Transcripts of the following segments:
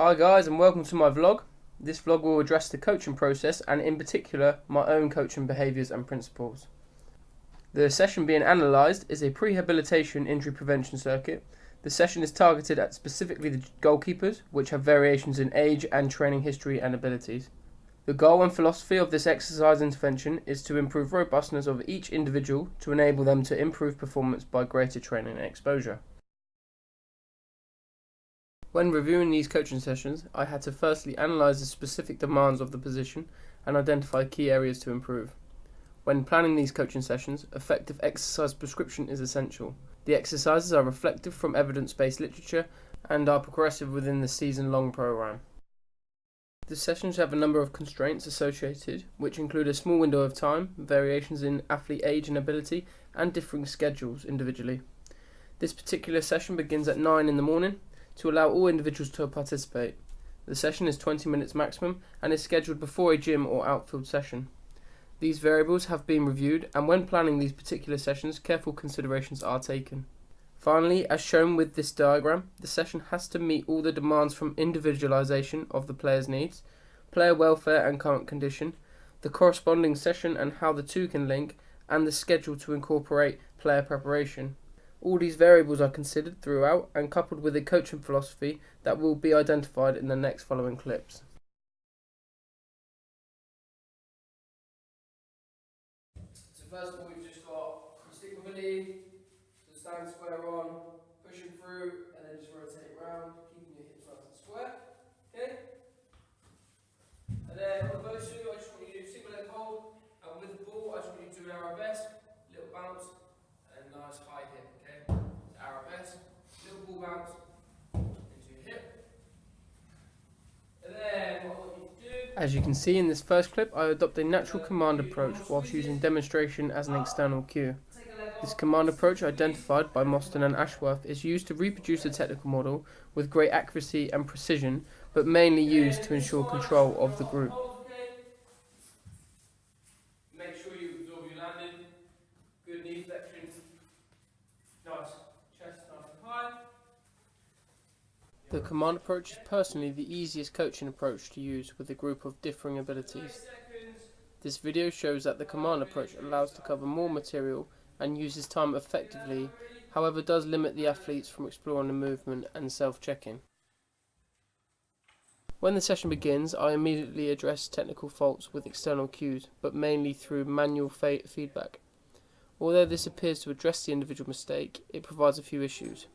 Hi guys and welcome to my vlog. This vlog will address the coaching process and in particular my own coaching behaviours and principles. The session being analysed is a prehabilitation injury prevention circuit. The session is targeted at specifically the goalkeepers, which have variations in age and training history and abilities. The goal and philosophy of this exercise intervention is to improve robustness of each individual to enable them to improve performance by greater training and exposure. When reviewing these coaching sessions, I had to firstly analyse the specific demands of the position and identify key areas to improve. When planning these coaching sessions, effective exercise prescription is essential. The exercises are reflective from evidence-based literature and are progressive within the season-long programme. The sessions have a number of constraints associated, which include a small window of time, variations in athlete age and ability, and differing schedules individually. This particular session begins at 9 in the morning, to allow all individuals to participate. The session is 20 minutes maximum and is scheduled before a gym or outfield session. These variables have been reviewed, and when planning these particular sessions, careful considerations are taken. Finally, as shown with this diagram, the session has to meet all the demands from individualization of the player's needs, player welfare and current condition, the corresponding session and how the two can link, and the schedule to incorporate player preparation. All these variables are considered throughout and coupled with a coaching philosophy that will be identified in the next following clips. So first of all, we've just got stick with a lead, so stand square on, pushing through and then just rotate round, keeping your hips nice and square. Okay? And then on the bow shoe, I just want you to do single leg hold, and with the ball, I just want you to do an arabesque, little bounce, and a nice high hip. Okay? Arabesque, little ball bounce into your hip. And then what I want you to do. As you can see in this first clip, I adopt a natural command approach whilst using demonstration as an external cue. This command approach, identified by Mostyn and Ashworth, is used to reproduce the technical model with great accuracy and precision, but mainly used to ensure control of the group. Make sure you absorb your landing. Good knee flexion. Nice. Chest nice and high. The command approach is personally the easiest coaching approach to use with a group of differing abilities. This video shows that the command approach allows to cover more material and uses time effectively, however does limit the athletes from exploring the movement and self-checking. When the session begins, I immediately address technical faults with external cues, but mainly through manual feedback. Although this appears to address the individual mistake, it provides a few issues.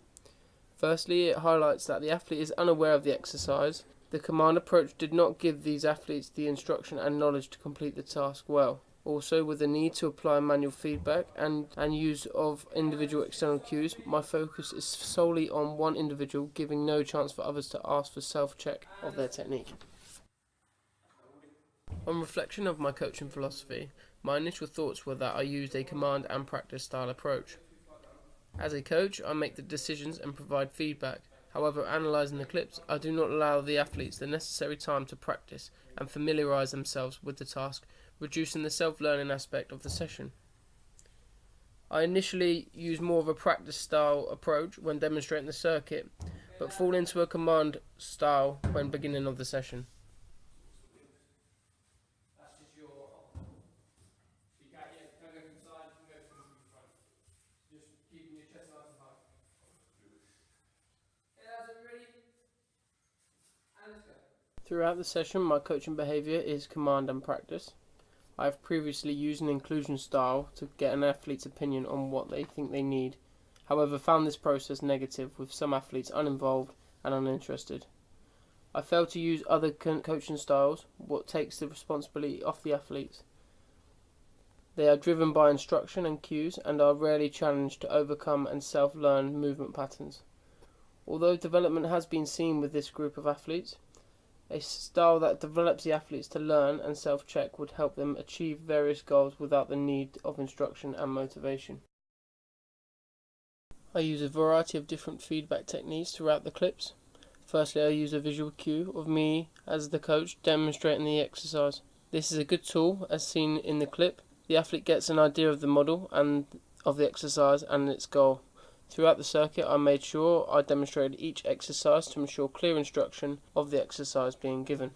Firstly, it highlights that the athlete is unaware of the exercise. The command approach did not give these athletes the instruction and knowledge to complete the task well. Also, with the need to apply manual feedback and use of individual external cues, my focus is solely on one individual, giving no chance for others to ask for self-check of their technique. On reflection of my coaching philosophy, my initial thoughts were that I used a command and practice style approach. As a coach, I make the decisions and provide feedback. However, analysing the clips, I do not allow the athletes the necessary time to practice and familiarise themselves with the task, reducing the self-learning aspect of the session. I initially use more of a practice style approach when demonstrating the circuit, but fall into a command style when beginning of the session. Throughout the session, my coaching behaviour is command and practice. I have previously used an inclusion style to get an athlete's opinion on what they think they need. However, found this process negative, with some athletes uninvolved and uninterested. I failed to use other coaching styles, what takes the responsibility off the athletes. They are driven by instruction and cues and are rarely challenged to overcome and self-learn movement patterns. Although development has been seen with this group of athletes, a style that develops the athletes to learn and self-check would help them achieve various goals without the need of instruction and motivation. I use a variety of different feedback techniques throughout the clips. Firstly, I use a visual cue of me as the coach demonstrating the exercise. This is a good tool, as seen in the clip. The athlete gets an idea of the model and of the exercise and its goal. Throughout the circuit, I made sure I demonstrated each exercise to ensure clear instruction of the exercise being given.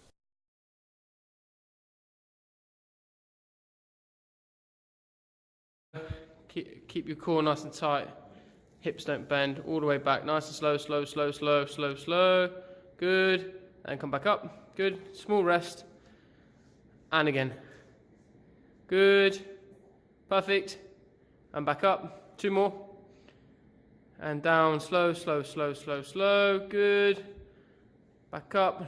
Keep your core nice and tight. Hips don't bend. All the way back. Nice and slow, slow, slow, slow, slow, slow. Good. And come back up. Good. Small rest. And again. Good. Perfect. And back up. 2 more. And down. Slow, slow, slow, slow, slow. Good. Back up.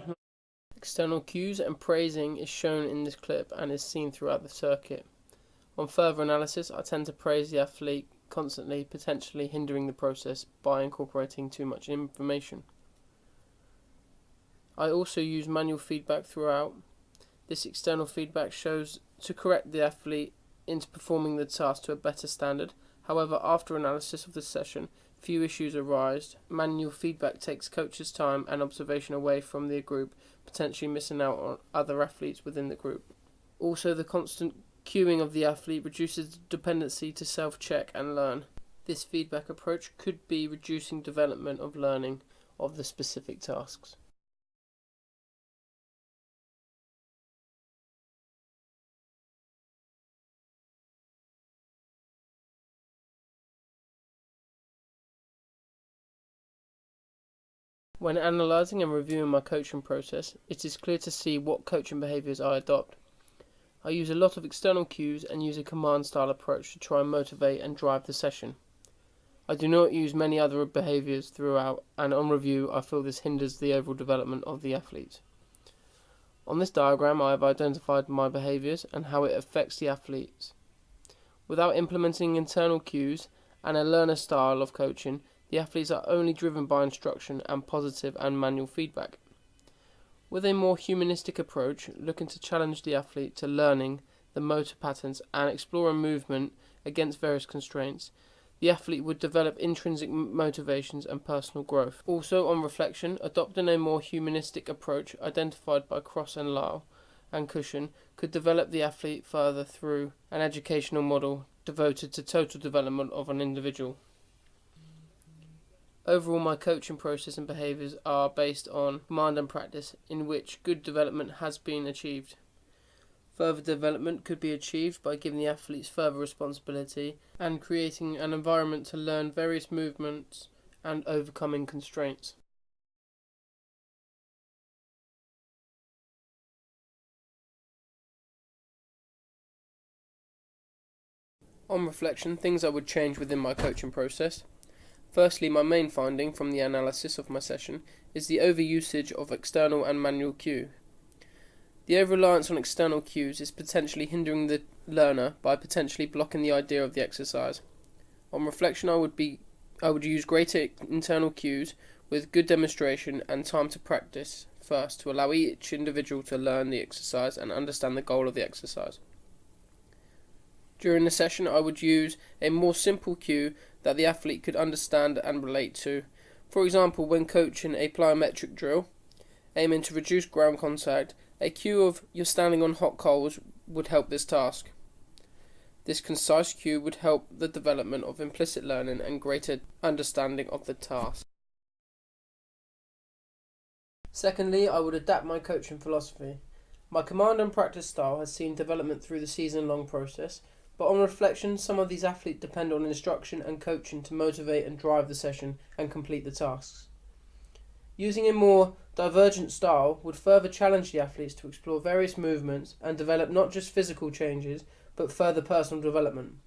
External cues and praising is shown in this clip and is seen throughout the circuit. On further analysis, I tend to praise the athlete constantly, potentially hindering the process by incorporating too much information. I also use manual feedback throughout. This external feedback shows to correct the athlete into performing the task to a better standard. However, after analysis of the session, few issues arise. Manual feedback takes coaches' time and observation away from the group, potentially missing out on other athletes within the group. Also, the constant cueing of the athlete reduces the dependency to self-check and learn. This feedback approach could be reducing development of learning of the specific tasks. When analysing and reviewing my coaching process, it is clear to see what coaching behaviours I adopt. I use a lot of external cues and use a command style approach to try and motivate and drive the session. I do not use many other behaviours throughout, and on review I feel this hinders the overall development of the athletes. On this diagram I have identified my behaviours and how it affects the athletes. Without implementing internal cues and a learner style of coaching, the athletes are only driven by instruction and positive and manual feedback. With a more humanistic approach, looking to challenge the athlete to learning the motor patterns and exploring movement against various constraints, the athlete would develop intrinsic motivations and personal growth. Also, on reflection, adopting a more humanistic approach identified by Cross and Lyle and Cushion could develop the athlete further through an educational model devoted to total development of an individual. Overall, my coaching process and behaviours are based on command and practice, in which good development has been achieved. Further development could be achieved by giving the athletes further responsibility and creating an environment to learn various movements and overcoming constraints. On reflection, things I would change within my coaching process. Firstly, my main finding from the analysis of my session is the overusage of external and manual cue. The over-reliance on external cues is potentially hindering the learner by potentially blocking the idea of the exercise. On reflection, I would use greater internal cues with good demonstration and time to practice first to allow each individual to learn the exercise and understand the goal of the exercise. During the session, I would use a more simple cue that the athlete could understand and relate to. For example, when coaching a plyometric drill, aiming to reduce ground contact, a cue of "you're standing on hot coals" would help this task. This concise cue would help the development of implicit learning and greater understanding of the task. Secondly, I would adapt my coaching philosophy. My command and practice style has seen development through the season-long process, but on reflection, some of these athletes depend on instruction and coaching to motivate and drive the session and complete the tasks. Using a more divergent style would further challenge the athletes to explore various movements and develop not just physical changes, but further personal development.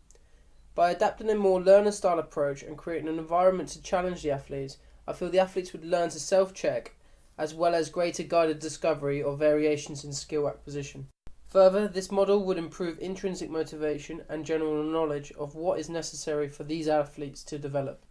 By adapting a more learner-style approach and creating an environment to challenge the athletes, I feel the athletes would learn to self-check, as well as greater guided discovery of variations in skill acquisition. Further, this model would improve intrinsic motivation and general knowledge of what is necessary for these athletes to develop.